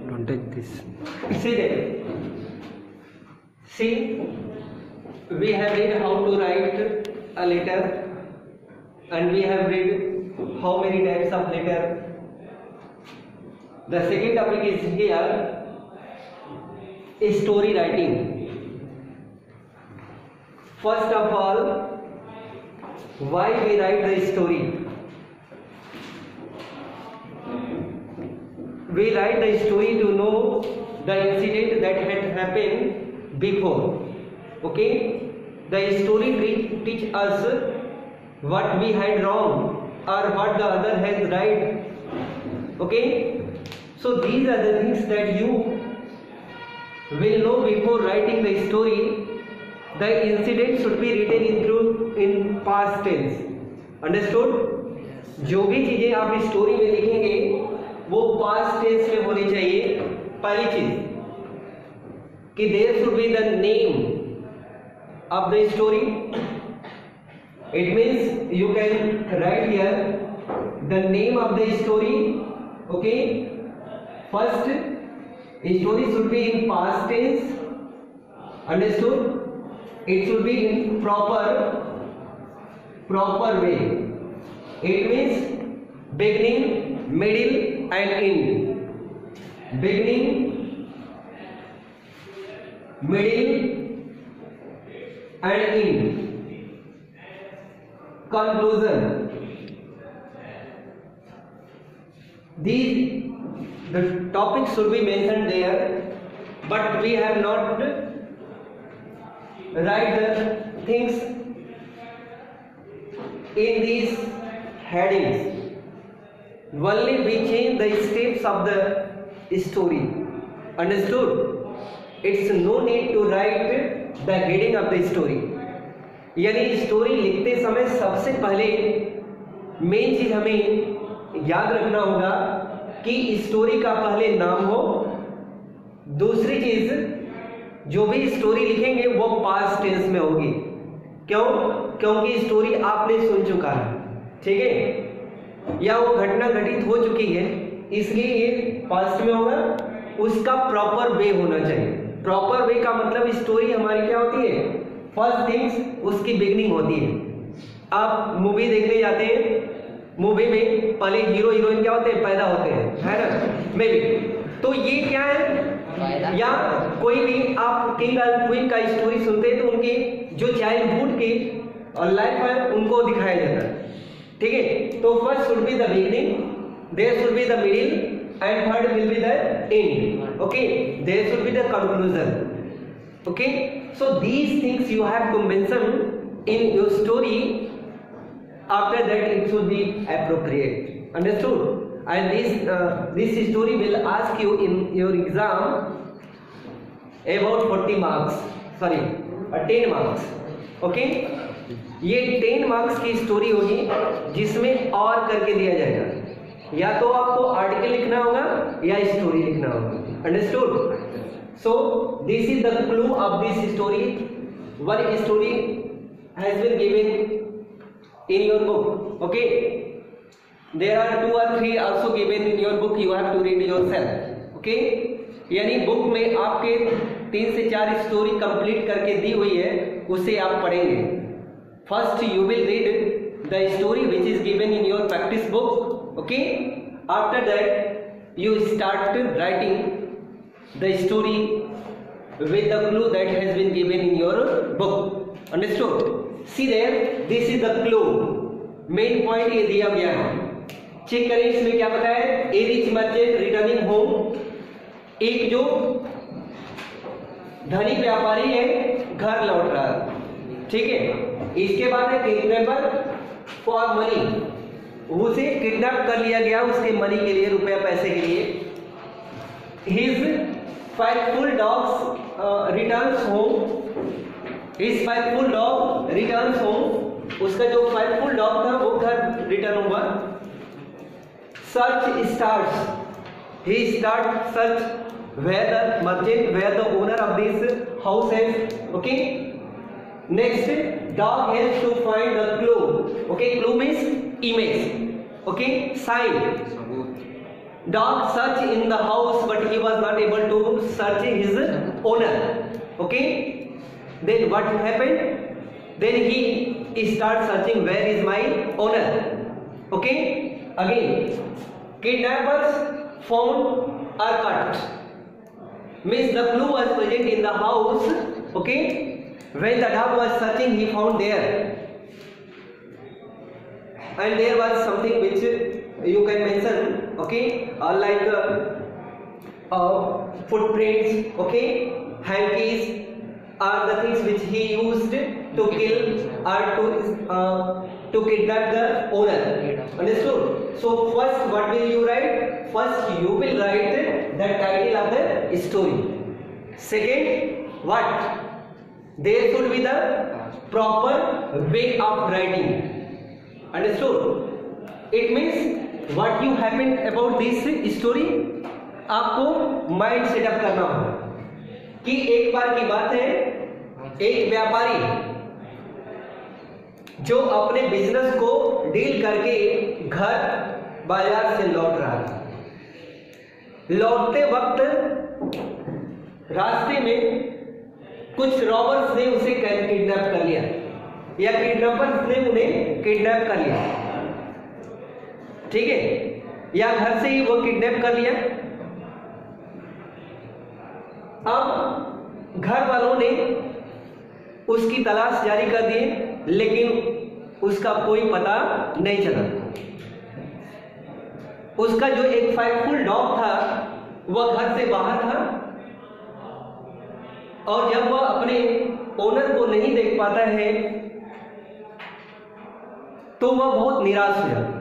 Don't take this. See there. See, we have read how to write a letter, and we have read how many types of letter. The second topic is here, story writing. First of all, why we write the story? We write the story to know the incident that had happened before. Okay? The story teach us what we had wrong or what the other has right. Okay? So these are the things that you will know before writing the story. The incident should be written in past tense. Understood? जो भी चीजें आप story में लिखेंगे वो past tense में होनी चाहिए. पहली चीज कि there should be the name of the story. It means you can write here the name of the story. Okay, first story should be in past tense. Understood? It should be in proper way. It means beginning, middle and end. Beginning, middle and end. Conclusion. The topics should be mentioned there, but we have not write the things in these headings. Only we change the steps of the story. Understood? It's no need to write the heading of the story. यानी story लिखते समय सबसे पहले main चीज हमें याद रखना होगा कि स्टोरी का पहले नाम हो. दूसरी चीज, जो भी स्टोरी लिखेंगे वो पास्ट टेंस में होगी. क्यों? क्योंकि स्टोरी आपने सुन चुका है, ठीक है, या वो घटना घटित हो चुकी है, इसलिए ये पास्ट में होगा. उसका प्रॉपर वे होना चाहिए. प्रॉपर वे का मतलब स्टोरी हमारी क्या होती है? फर्स्ट थिंग्स उसकी बिगनिंग होती है. आप मूवी देखने जाते हैं, मूवी में पहले हीरो हीरोइन क्या होते हैं? पैदा होते हैं, है ना, मे बी. तो ये क्या है? या कोई भी आप किंग और क्वीन का स्टोरी सुनते हैं तो उनकी जो चाइल्डहुड की लाइफ है उनको दिखाया जाता है. ठीक है, तो first should be the beginning, there should be the middle and third will be the end. Okay, there should be the conclusion. Okay, so these things you have to mention in your story. After that it should be appropriate. Understood? And this story will ask you in your exam about 40 marks, sorry 10 marks. Okay, ये 10 marks की story होगी जिसमें और करके दिया जाएगा. या तो आपको आर्टिकल लिखना होगा या स्टोरी लिखना होगा. Understood? So this is the clue of this story. One story has been given in your book. Okay, there are 2 or 3 also given in your book. You have to read yourself. Okay, यानी book में आपके 3 से 4 story complete करके दी हुई है, उसे आप पढ़ेंगे. First you will read the story which is given in your practice book. Okay, after that you start writing the story with the clue that has been given in your book. Understood? See there, this is the clue. Main point ये दिया गया है. Check करें इसमें क्या बताया है? ए rich merchant returning home. एक जो धनिक व्यापारी है घर लौट रहा है. ठीक है, इसके बाद है किडनैपर फॉर मनी. उसे किडनैप कर लिया गया उसके मनी के लिए, रुपया पैसे के लिए. His faithful dogs returns home. His faithful dog returns home. उसका जो faithful dog था वो घर रिटर्न हुआ. Search starts. He starts search where the merchant, where the owner of this house is. Okay. Next, dog helps to find the clue. Okay, clue means image. Okay, sign. dog searched in the house, but he was not able to search his owner. Okay, then what happened? Then he start searching, where is my owner? Okay, again, kidnappers found a cut. Means the clue was present in the house. Okay, when the dog was searching, he found there, and there was something which you can mention. Okay, like footprints. Okay, hankies are the things which he used to kill or to kidnap the owner. Understood? So first, what will you write? First, you will write the title of the story. Second, what? There should be the proper way of writing. Understood? It means what you happened about this story, आपको mind setup करना होगा कि एक बार की बात है, एक व्यापारी जो अपने बिजनेस को डील करके घर बाजार से लौट रहा था। लौटते वक्त रास्ते में कुछ रॉबर्स ने उसे किडनैप कर लिया, या किडनैपर्स ने उन्हें किडनैप कर लिया। ठीक है, या घर से ही वो किडनैप कर लिया। अब घर वालों ने उसकी तलाश जारी कर दी, लेकिन उसका कोई पता नहीं चला। उसका जो एक फाइटफुल डॉग था वह घर से बाहर था, और जब वह अपने ओनर को नहीं देख पाता है तो वह बहुत निराश हो जाता है।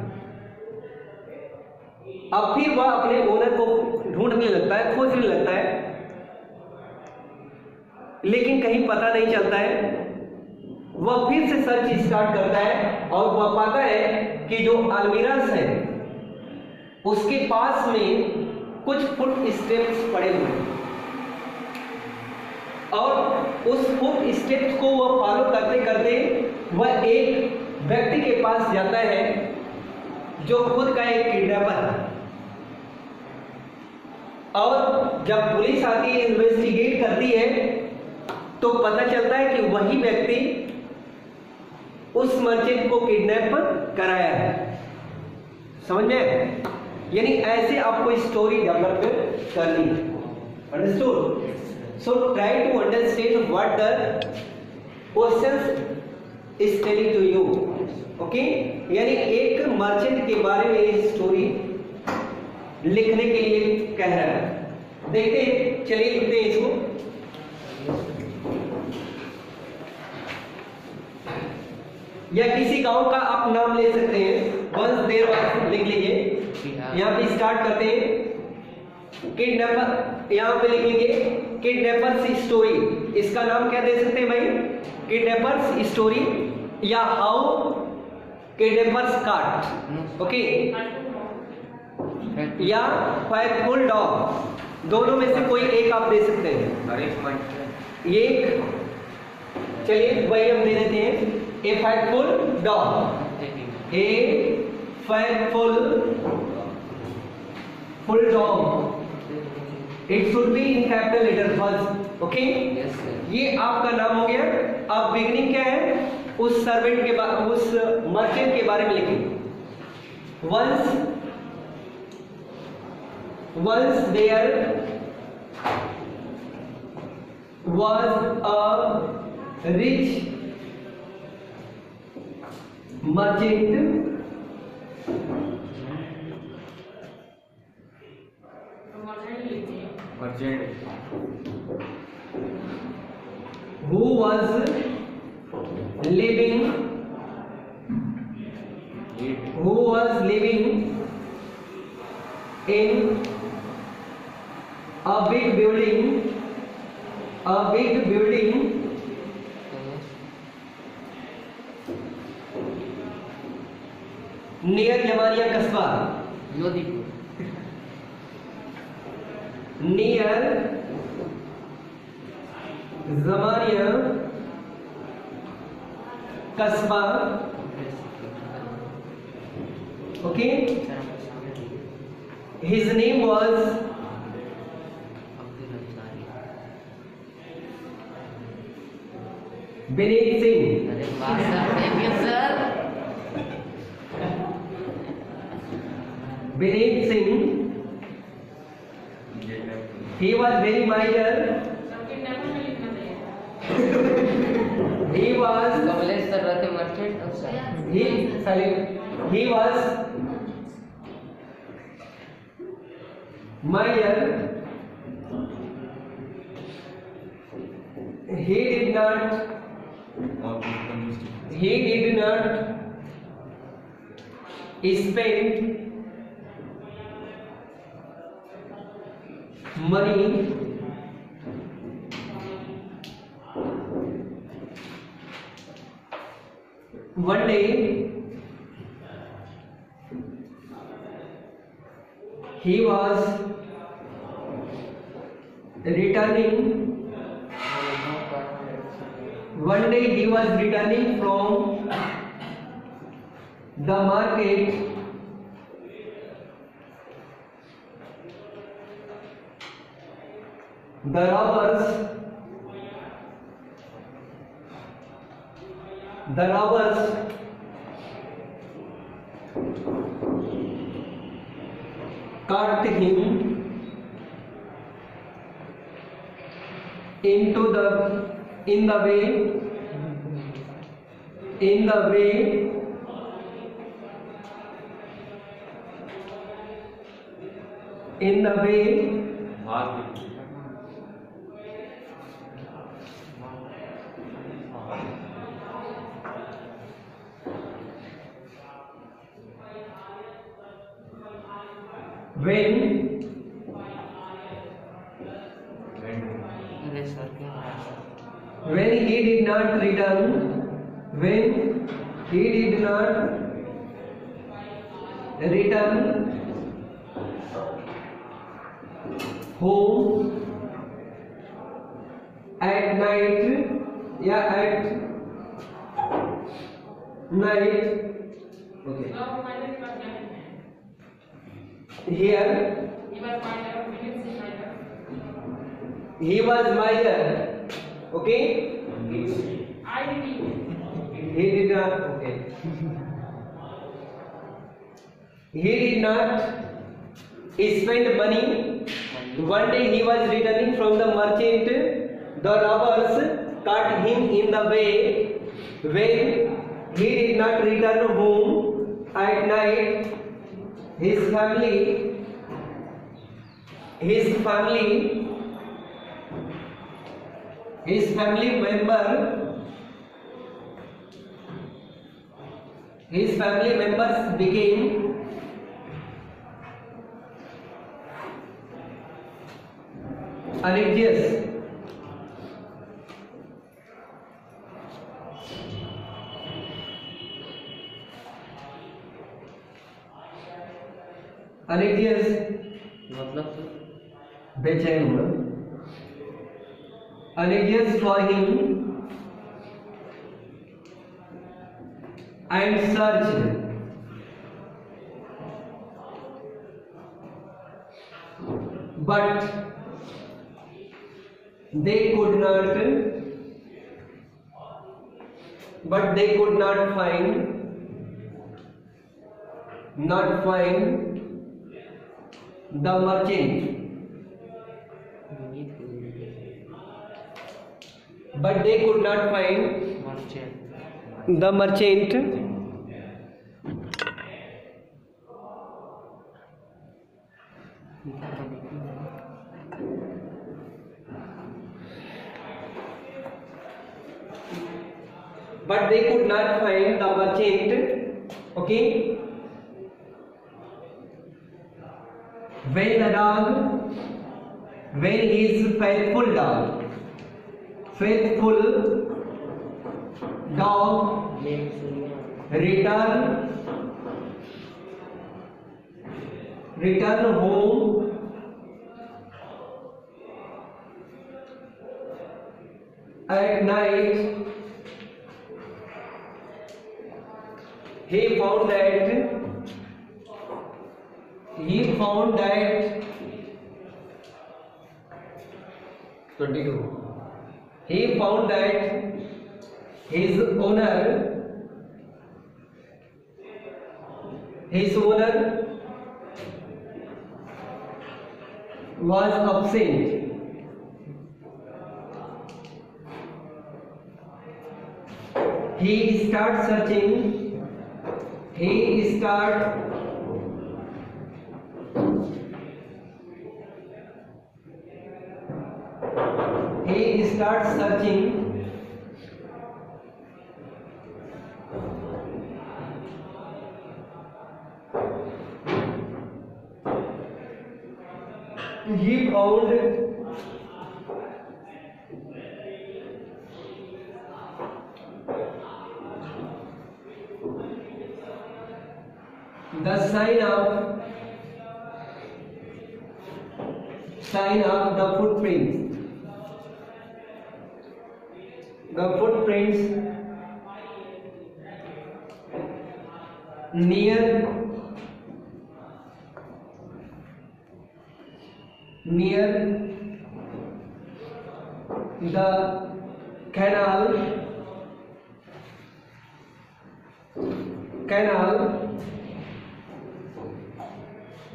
अब फिर वह अपने ओनर को ढूंढने लगता है, खोजने लगता है, लेकिन कहीं पता नहीं चलता है। वह फिर से सर्च स्टार्ट करता है और वह पाता है कि जो अलमीरास है उसके पास में कुछ फुट स्टेप्स पड़े हुए हैं, और उस फुट स्टेप्स को वह फॉलो करते करते वह एक व्यक्ति के पास जाता है जो खुद का एक किडनैपर है। और जब पुलिस आती है, इन्वेस्टिगेट करती है, तो पता चलता है कि वही व्यक्ति उस मर्चेंट को किडनैप कराया है। समझ में? यानी ऐसे आपको स्टोरी डेवलप करनी है। Understood? So try to understand what the question is telling to you. Okay, यानी एक मर्चेंट के बारे में ये स्टोरी लिखने के लिए कह रहा है। देखते हैं, चलिए लिखते हैं इसको। या किसी गांव का आप नाम ले सकते हैं, वंस देयर वाज लिख लीजिए। यहाँ पे स्टार्ट करते हैं किडनैपर, यहाँ पे लिख लीजिए किडनैपर्स स्टोरी। इसका नाम क्या दे सकते हैं भाई? किडनैपर्स स्टोरी, या हाउ किडनैपर्स काट। ओके, या फाइटफुल डॉग, दोनों में से कोई एक आप दे सकते हैं। ये चलिए वही हम दे देते हैं, a faithful dog, a faithful dog. It should be in capital letter first. Okay, ये आपका नाम हो गया। अब बिगनिंग क्या है? उस सर्वेंट के बारे, उस मर्चेंट के बारे में लिखें। Once there was a rich merchant who was living in a big building near Jamania Kasbah, near Jamania Kasbah। Okay, His name was Vineet Singh. अरे वाह sir, thank you sir. Vineet Singh. He was very miser. He was Kamlesh sir रहते merchant sir. he was miser. He did not spend money one day. He was returning. One day he was returning from the market. The robbers caught him in the way when अरे sir क्या है sir? when he did not return home at night. Okay, here he was miser. Okay, he did not. Okay, he did not spend money. One day he was returning from the market. The robbers caught him in the way when he did not return home at night. His family members became anxious. मतलब बेचैन हुआ. Anxious for him and searched, but they could not find the merchant. But they could not find the merchant. But they could not find the merchant. Okay. When his faithful dog return home at night, he found that he found that 22. He found that his owner was absent. He started searching. He started searching he found the sign of the footprints. The footprints near the canal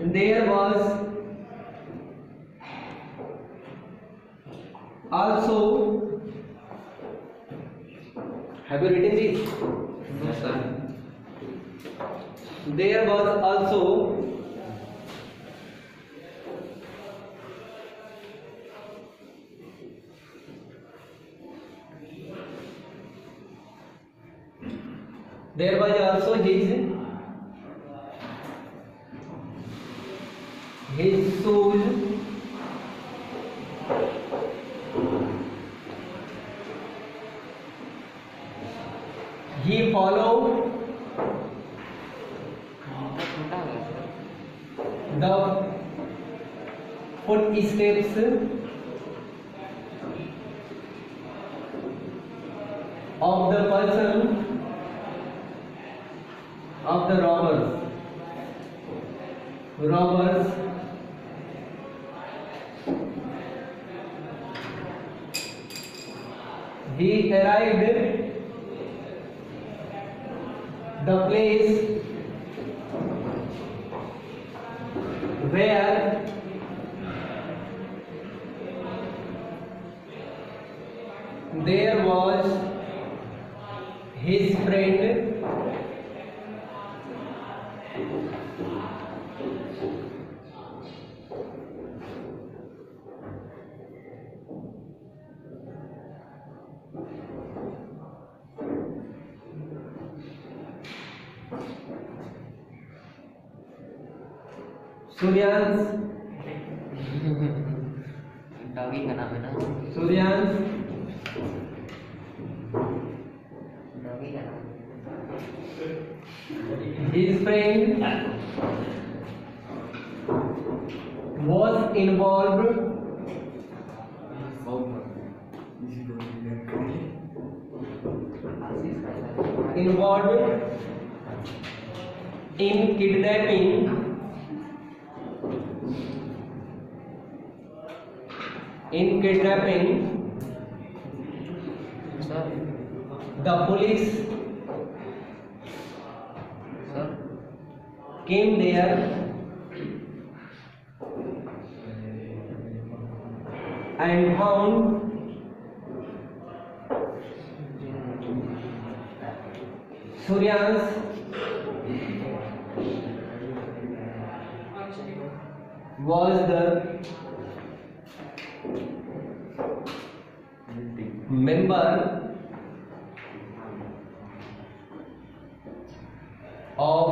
there was also, have you written this? No, sir. There was also his shoes. He followed the footsteps of the person of the robbers. He arrived the place where there was his friend Suryansh doggy का नाम है ना, Suryansh doggy का नाम। his friend was involved in kidnapping sir the police sir came there and found Suryansh was the member of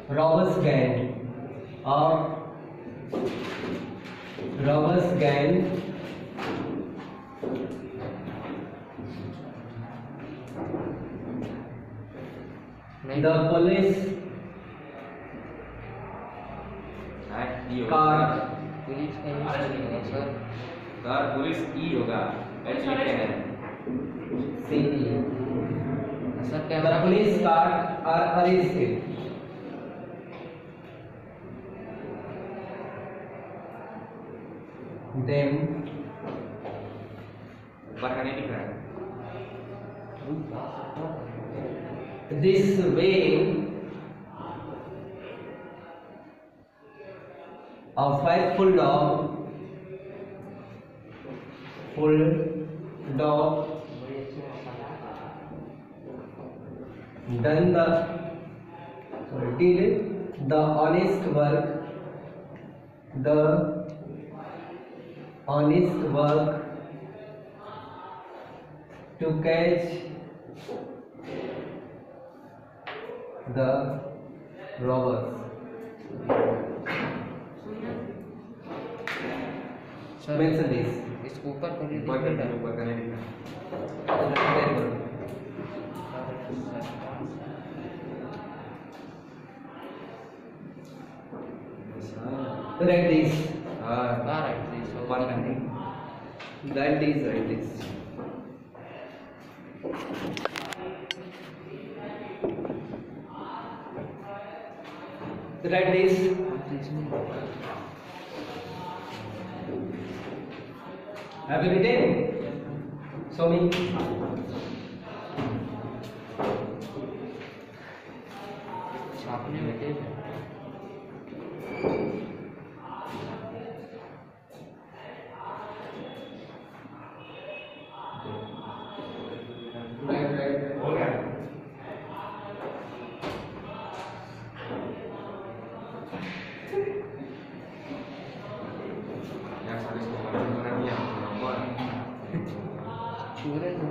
robbers gang the police car police का use करेंगे sir. Car police ई होगा HEN CE sir the camera police car are arrested them ऊपर का नहीं दिख रहा है। this way a faithful dog done the did the honest work to catch the robbers. Sir Mention this. इसको ऊपर कर ऊपर का नहीं दिख रहा। Very good. Write this. हाँ, right this ऊपर का नहीं। Write this. Write this. Write this. Have you written? Show me. छापने में टेप है। हो गया। यार सारे इसको बना दिया ऊपर। पूरे दो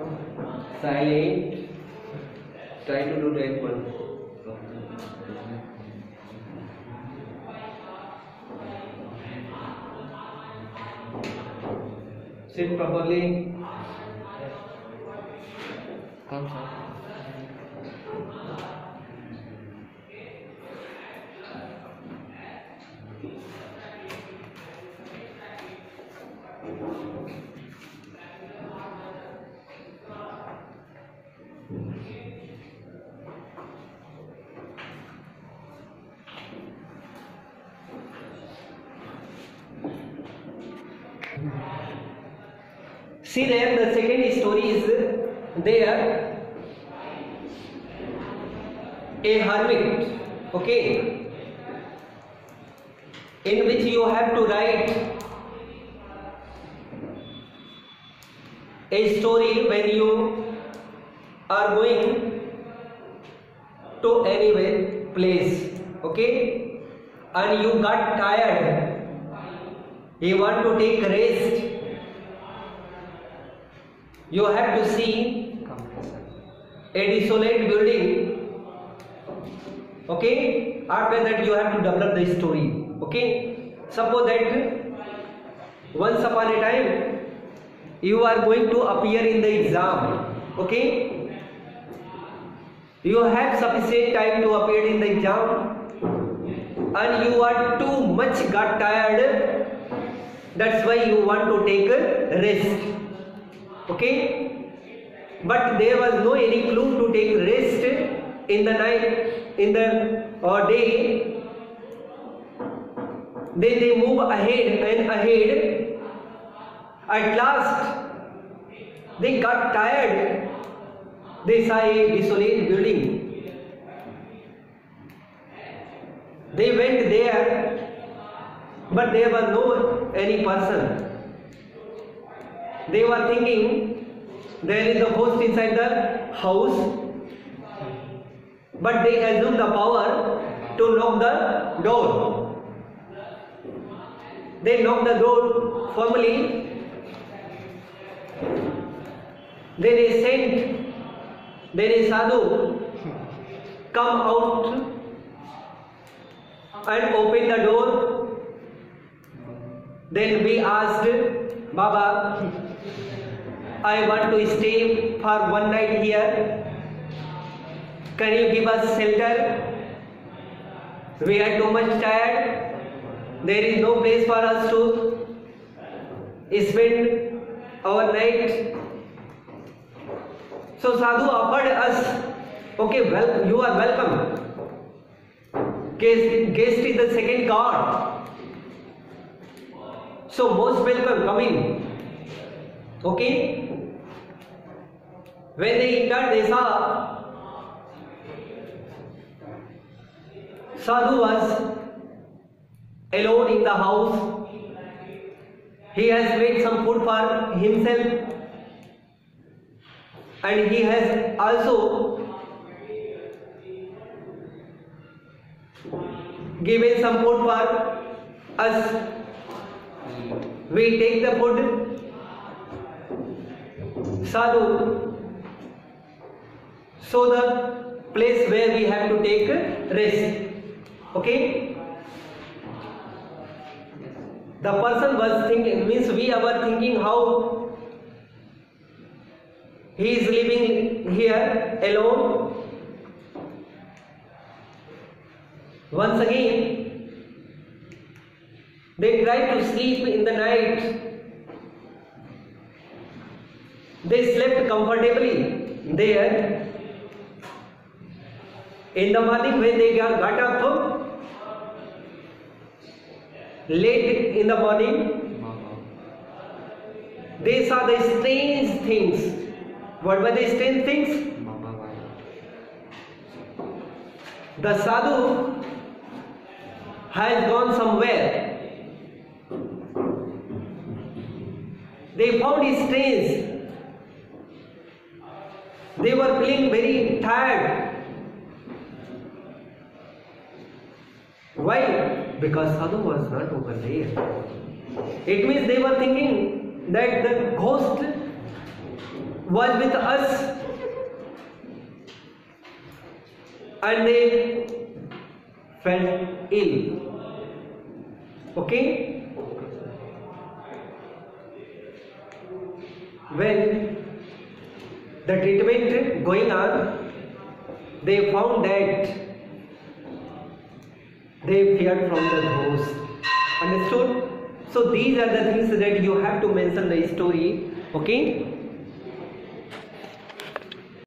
Silent. Try to do that one. Sit properly. कौन सा See there, the second story is there. A hermit, okay, in which you have to write a story when you are going to any place, okay, and you got tired, you want to take rest, you have to see a desolate building, okay, after that you have to develop the story, okay. Suppose that once upon a time you are going to appear in the exam, okay, you have sufficient time to appear in the exam and you are too much got tired, that's why you want to take a rest, okay, but there was no any clue to take rest in the night, in the day. Then they move ahead and ahead. At last they got tired, they saw a desolate building, they went there, but there was no any person. They were thinking there is a ghost inside the house, but they assumed the power to knock the door. They knocked the door formally. Then a saint, then a sadhu come out and open the door. Then we asked, Baba, I want to stay for one night here. Can you give us shelter? We are too much tired. There is no place for us to spend our night. So Sadhu offered us, okay, well, you are welcome. Guest is the second God. So most welcome, come in. Okay. When they entered, they saw Sadhu was alone in the house. He has made some food for himself, and he has also given some food for us. We take the food. Sadhu show the place where we have to take rest. Okay. The person was thinking, means we were thinking how he is living here alone. Once again, they tried to sleep in the night. They slept comfortably there. In the morning, when they got up late in the morning, they saw the strange things. What were the strange things? The sadhu has gone somewhere. They found it strange. They were feeling very tired. Why? Because sadhu was not over there. It means they were thinking that the ghost was with us, and they felt ill. Okay? When the treatment going on, they found that they feared from the ghost. Understood? So these are the things that you have to mention the story. Okay?